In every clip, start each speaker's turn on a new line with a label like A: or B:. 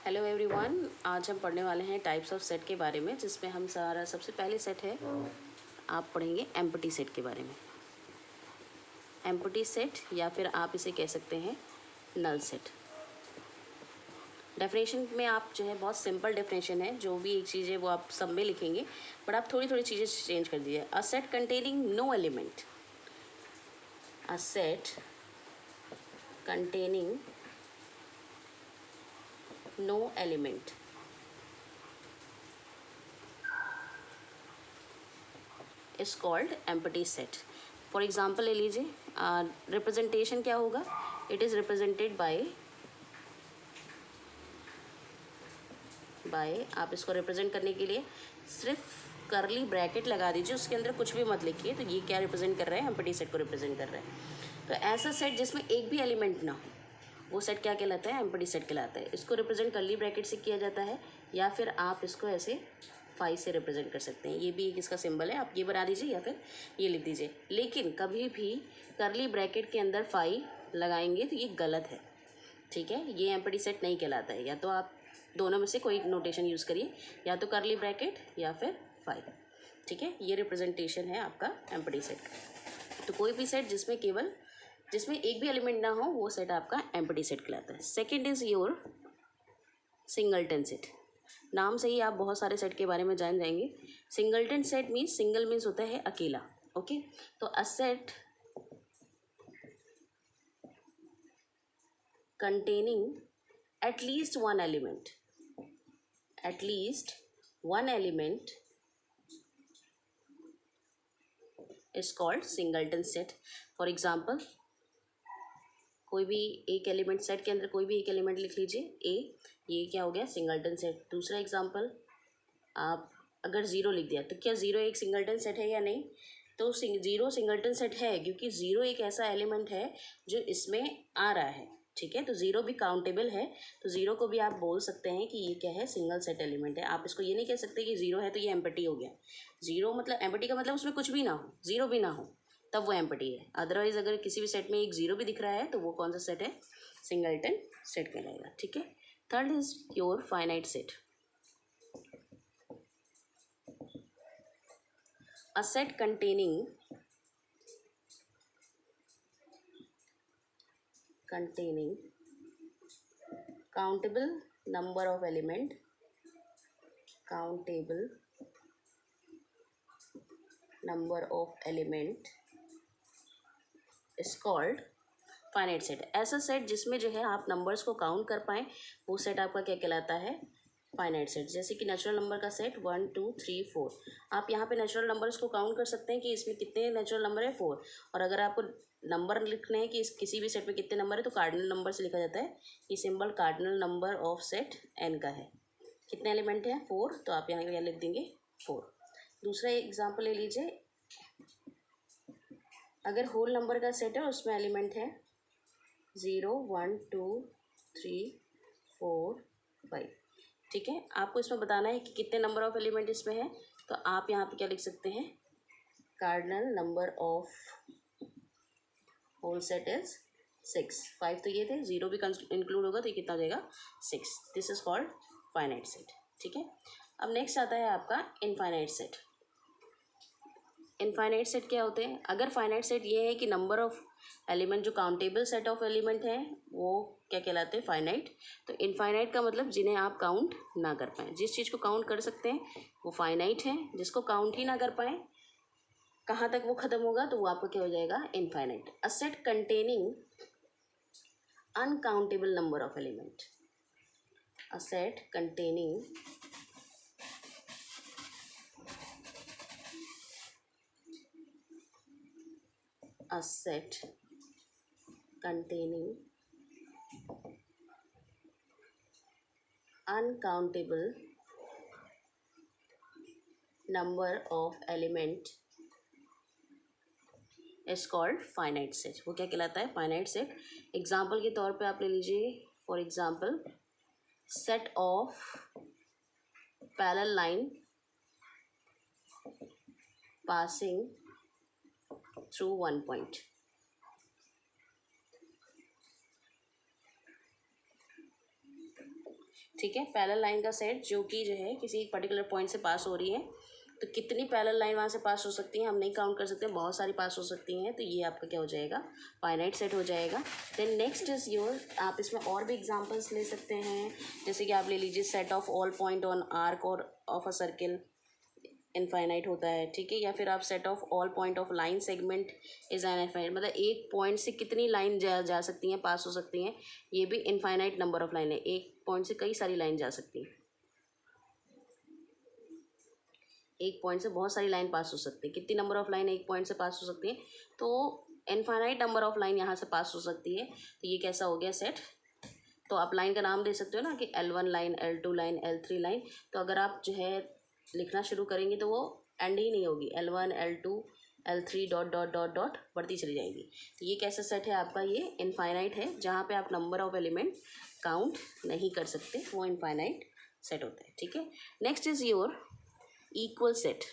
A: Hello everyone, आज हम पढ़ने वाले हैं टाइप्स ऑफ सेट के बारे में, जिसमें हम सारा सबसे पहले सेट है आप पढ़ेंगे एम्प्टी सेट के बारे में। एम्प्टी सेट या फिर आप इसे कह सकते हैं नल सेट। डेफिनेशन में आप जो है बहुत सिंपल डेफिनेशन है, जो भी एक चीज़ है वो आप सब में लिखेंगे, बट आप थोड़ी थोड़ी चीज़ें चेंज कर दीजिए। A set containing no element, a set containing no element is called empty set. For example ले लीजिए, रिप्रेजेंटेशन क्या होगा? इट इज़ रिप्रेजेंटेड बाय आप इसको रिप्रेजेंट करने के लिए सिर्फ करली ब्रैकेट लगा दीजिए, उसके अंदर कुछ भी मत लिखिए। तो ये क्या रिप्रेजेंट कर रहा है? एम्प्टी सेट को रिप्रेजेंट कर रहा है। तो ऐसा सेट जिसमें एक भी एलिमेंट ना हो, वो सेट क्या कहलाता है? एम्प्टी सेट कहलाता है। इसको रिप्रेजेंट करली ब्रैकेट से किया जाता है, या फिर आप इसको ऐसे फाई से रिप्रेजेंट कर सकते हैं। ये भी एक इसका सिंबल है, आप ये बना दीजिए या फिर ये लिख दीजिए। लेकिन कभी भी करली ब्रैकेट के अंदर फाई लगाएंगे तो ये गलत है, ठीक है? ये एम्प्टी सेट नहीं कहलाता है। या तो आप दोनों में से कोई नोटेशन यूज़ करिए, या तो करली ब्रैकेट या फिर फाई, ठीक है? ये रिप्रेजेंटेशन है आपका एम्प्टी सेट का। तो कोई भी सेट जिसमें एक भी एलिमेंट ना हो, वो सेट आपका एम्प्टी सेट कहलाता है। Second is your singleton set. नाम से ही आप बहुत सारे सेट के बारे में जान जाएंगे। Singleton set means, single means होता है अकेला, ओके? तो a set containing at least one element is called singleton set. For example, कोई भी एक एलिमेंट, सेट के अंदर कोई भी एक एलिमेंट लिख लीजिए ए, ये क्या हो गया? Singleton set. दूसरा एग्जांपल, आप अगर ज़ीरो लिख दिया, तो क्या ज़ीरो एक सिंगलटन सेट है या नहीं? तो ज़ीरो सिंगलटन सेट है, क्योंकि ज़ीरो एक ऐसा एलिमेंट है जो इसमें आ रहा है, ठीक है? तो ज़ीरो भी काउंटेबल है, तो ज़ीरो को भी आप बोल सकते हैं कि ये क्या है? सिंगल सेट एलिमेंट है। आप इसको ये नहीं कह सकते कि ज़ीरो है तो ये एम्प्टी हो गया। ज़ीरो मतलब, एम्प्टी का मतलब उसमें कुछ भी ना हो, ज़ीरो भी ना हो, तब वो एम्प्टी है। अदरवाइज अगर किसी भी सेट में एक ज़ीरो भी दिख रहा है तो वो कौन सा सेट है? सिंगलटन सेट कहलाएगा, ठीक है? Third is your finite set. A set containing countable number of element is called finite set. ऐसा सेट जिसमें जो है आप नंबर्स को काउंट कर पाएँ, वो सेट आपका क्या कहलाता है? Finite set. जैसे कि नेचुरल नंबर का सेट 1 2 3 4, आप यहाँ पे नेचुरल नंबर्स को काउंट कर सकते हैं कि इसमें कितने नेचुरल नंबर है? 4। और अगर आपको नंबर लिखने हैं कि इस किसी भी सेट में कितने नंबर है, तो कार्डिनल नंबर से लिखा जाता है। ये symbol cardinal number of set N का है। कितने एलिमेंट हैं? 4, तो आप यहाँ क्या लिख देंगे? 4। दूसरा एग्जाम्पल ले लीजिए, अगर होल नंबर का सेट है, उसमें एलिमेंट है 0 1 2 3 4 5, ठीक है? आपको इसमें बताना है कि कितने नंबर ऑफ एलिमेंट इसमें है, तो आप यहाँ पे क्या लिख सकते हैं? Cardinal number of whole set is 6। 5 तो ये थे, 0 भी इंक्लूड होगा तो ये कितना हो जाएगा? 6। This is called finite set, ठीक है? अब नेक्स्ट आता है आपका इनफाइनाइट सेट। इनफाइनाइट सेट क्या होते हैं? अगर फाइनाइट सेट ये है कि नंबर ऑफ एलिमेंट, जो काउंटेबल सेट ऑफ एलिमेंट हैं, वो क्या कहलाते हैं? फाइनाइट। तो इनफाइनाइट का मतलब जिन्हें आप काउंट ना कर पाएँ। जिस चीज़ को काउंट कर सकते हैं वो फाइनाइट है, जिसको काउंट ही ना कर पाएँ, कहाँ तक वो ख़त्म होगा, तो वो आपका क्या हो जाएगा? Infinite. A set containing uncountable number of element, a set containing a set containing uncountable number of element is called finite set। वो क्या कहलाता है? finite set। एग्जाम्पल के तौर पे आप ले लीजिए, for example, set of parallel line passing through one point. ठीक है। पैरेलल लाइन का सेट जो कि जो है किसी एक पर्टिकुलर पॉइंट से पास हो रही है, तो कितनी पैरेलल लाइन वहाँ से पास हो सकती हैं हम नहीं काउंट कर सकते, बहुत सारी पास हो सकती हैं, तो ये आपका क्या हो जाएगा, फाइनाइट सेट हो जाएगा। देन नेक्स्ट इज योर, आप इसमें और भी एग्जांपल्स ले सकते हैं, जैसे कि आप ले लीजिए set of all point on arc और ऑफ अ सर्किल, इनफाइनाइट होता है, ठीक है। या फिर आप set of all point of line segment is an infinite, मतलब एक पॉइंट से कितनी लाइन जा सकती हैं, पास हो सकती हैं, ये भी इनफाइनाइट नंबर ऑफ लाइन है, एक पॉइंट से कई सारी लाइन जा सकती हैं, एक पॉइंट से बहुत सारी लाइन पास हो सकती है, कितनी नंबर ऑफ लाइन एक पॉइंट से पास हो सकती है, तो इनफाइनाइट नंबर ऑफ लाइन यहाँ से पास हो सकती है, तो ये कैसा हो गया सेट। तो आप लाइन का नाम दे सकते हो ना कि L1 line, L2 line, L3 line, तो अगर आप जो है लिखना शुरू करेंगे तो वो एंड ही नहीं होगी, L1 L2 L3 dot dot dot dot बढ़ती चली जाएगी। तो ये कैसा सेट है आपका, ये इनफाइनाइट है, जहाँ पे आप नंबर ऑफ एलिमेंट काउंट नहीं कर सकते, वो इनफाइनाइट सेट होता है, ठीक है। Next is your equal set.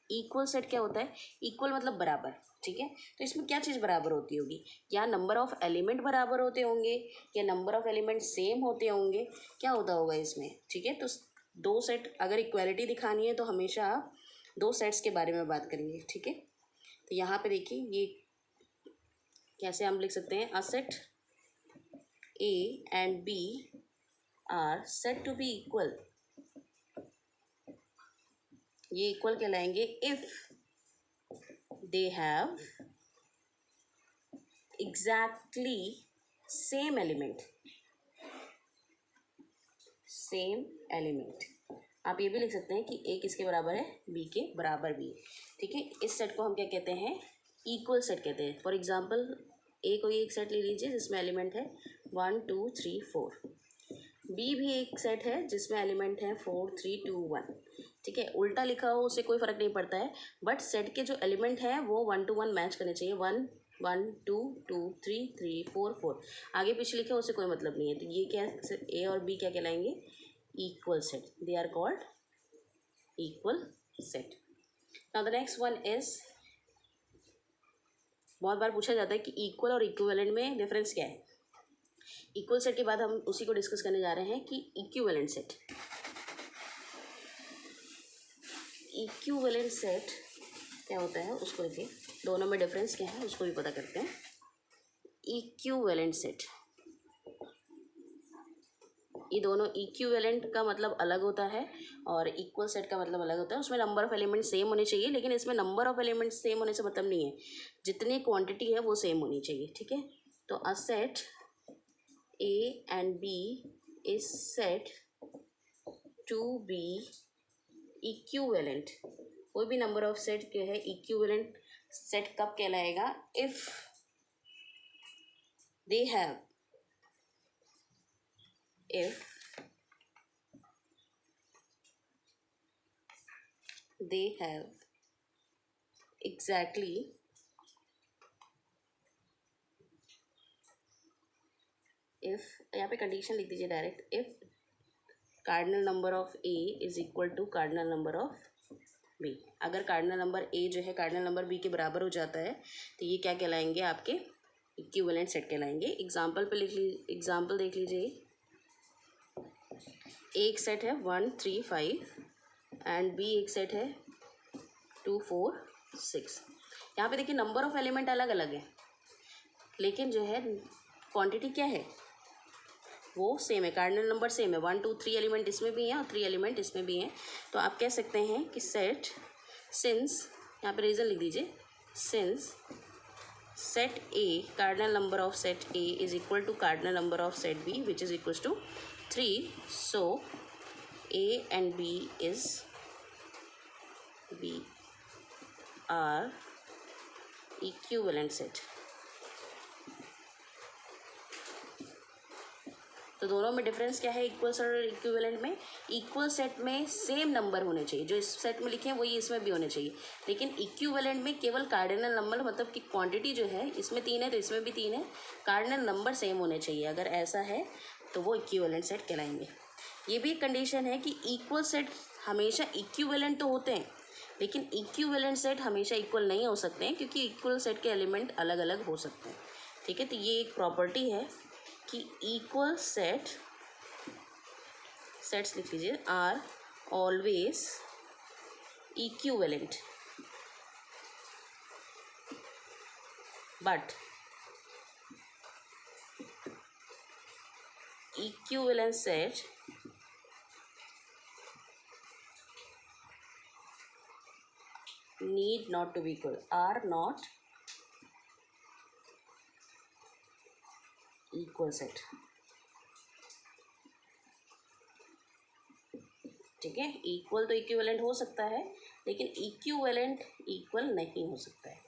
A: Equal set क्या होता है, इक्वल मतलब बराबर, ठीक है। तो इसमें क्या चीज़ बराबर होती होगी, या नंबर ऑफ एलिमेंट बराबर होते होंगे, या नंबर ऑफ एलिमेंट सेम होते होंगे, क्या होता होगा इसमें, ठीक है। तो दो सेट अगर इक्वालिटी दिखानी है तो हमेशा आप दो सेट्स के बारे में बात करेंगे, ठीक है। तो यहाँ पे देखिए ये कैसे हम लिख सकते हैं, a set A and B are set to be equal, ये इक्वल कहलाएंगे if they have exactly same element, same element. आप ये भी लिख सकते हैं कि ए किसके बराबर है, बी के बराबर भी है, ठीक है। इस सेट को हम क्या कहते हैं, इक्वल सेट कहते हैं। फॉर एग्जांपल ए को एक सेट ले लीजिए जिसमें एलिमेंट है 1 2 3 4, बी भी एक सेट है जिसमें एलिमेंट है 4 3 2 1, ठीक है। उल्टा लिखा हो उससे कोई फ़र्क नहीं पड़ता है, बट सेट के जो एलिमेंट हैं वो 1 to 1 मैच करने चाहिए, 1 1 2 2 3 3 4 4, आगे पीछे लिखे उससे कोई मतलब नहीं है। तो ये क्या, ए और बी क्या कहलाएंगे, equal set, they are called equal set. Now the next one is, बहुत बार पूछा जाता है कि इक्वल और इक्विवेलेंट में डिफरेंस क्या है। इक्वल सेट के बाद हम उसी को डिस्कस करने जा रहे हैं कि इक्विवेलेंट सेट। इक्विवेलेंट सेट क्या होता है उसको देखिए, दोनों में डिफरेंस क्या है उसको भी पता करते हैं। इक्विवेलेंट सेट, ये दोनों इक्विवेलेंट का मतलब अलग होता है और इक्वल सेट का मतलब अलग होता है। उसमें नंबर ऑफ एलिमेंट सेम होने चाहिए, लेकिन इसमें नंबर ऑफ एलिमेंट सेम होने से मतलब नहीं है, जितनी क्वांटिटी है वो सेम होनी चाहिए, ठीक है। तो a set A and B is said to be equivalent. कोई भी नंबर ऑफ सेट क्या है, इक्विवेलेंट सेट कब कहलाएगा, if they have, if they have exactly if, यहाँ पे कंडीशन लिख दीजिए direct, if cardinal number of A is equal to cardinal number of B. अगर कार्डिनल नंबर ए जो है कार्डिनल नंबर बी के बराबर हो जाता है तो ये क्या कहलाएंगे, आपके इक्विवेलेंट सेट कहलाएंगे। एग्जाम्पल पे लिख लीजिए, एग्जाम्पल देख लीजिए, एक सेट है 1 3 5 एंड बी एक सेट है 2 4 6। यहाँ पे देखिए नंबर ऑफ एलिमेंट अलग अलग है, लेकिन जो है क्वांटिटी क्या है वो सेम है, कार्डिनल नंबर सेम है, 1 2 3 एलिमेंट इसमें भी हैं और 3 एलिमेंट इसमें भी हैं। तो आप कह सकते हैं कि सेट सिंस, यहाँ पे रीज़न लिख दीजिए, since set A cardinal number of set A is equal to cardinal number of set B which is equals to 3, so A and B are equivalent set। तो दोनों में डिफरेंस क्या है, equal set और equivalent में। Equal set में same number होने चाहिए, जो इस सेट में लिखे हैं वही इसमें भी होने चाहिए, लेकिन इक्विवेलेंट में केवल कार्डिनल नंबर, मतलब कि क्वांटिटी जो है इसमें 3 है तो इसमें भी 3 है, कार्डिनल नंबर सेम होने चाहिए। अगर ऐसा है तो वो इक्विवेलेंट सेट कहलाएंगे। ये भी एक कंडीशन है कि इक्वल सेट हमेशा इक्विवेलेंट तो होते हैं, लेकिन इक्विवेलेंट सेट हमेशा इक्वल नहीं हो सकते हैं, क्योंकि इक्वल सेट के एलिमेंट अलग अलग हो सकते हैं, ठीक है। तो ये एक प्रॉपर्टी है कि इक्वल सेट सेट्स लिख लीजिए, are always equivalent, but equivalent set need not to be equal, are not equal set. ठीक है, इक्वल तो इक्विवेलेंट हो सकता है, लेकिन इक्विवेलेंट इक्वल नहीं हो सकता है.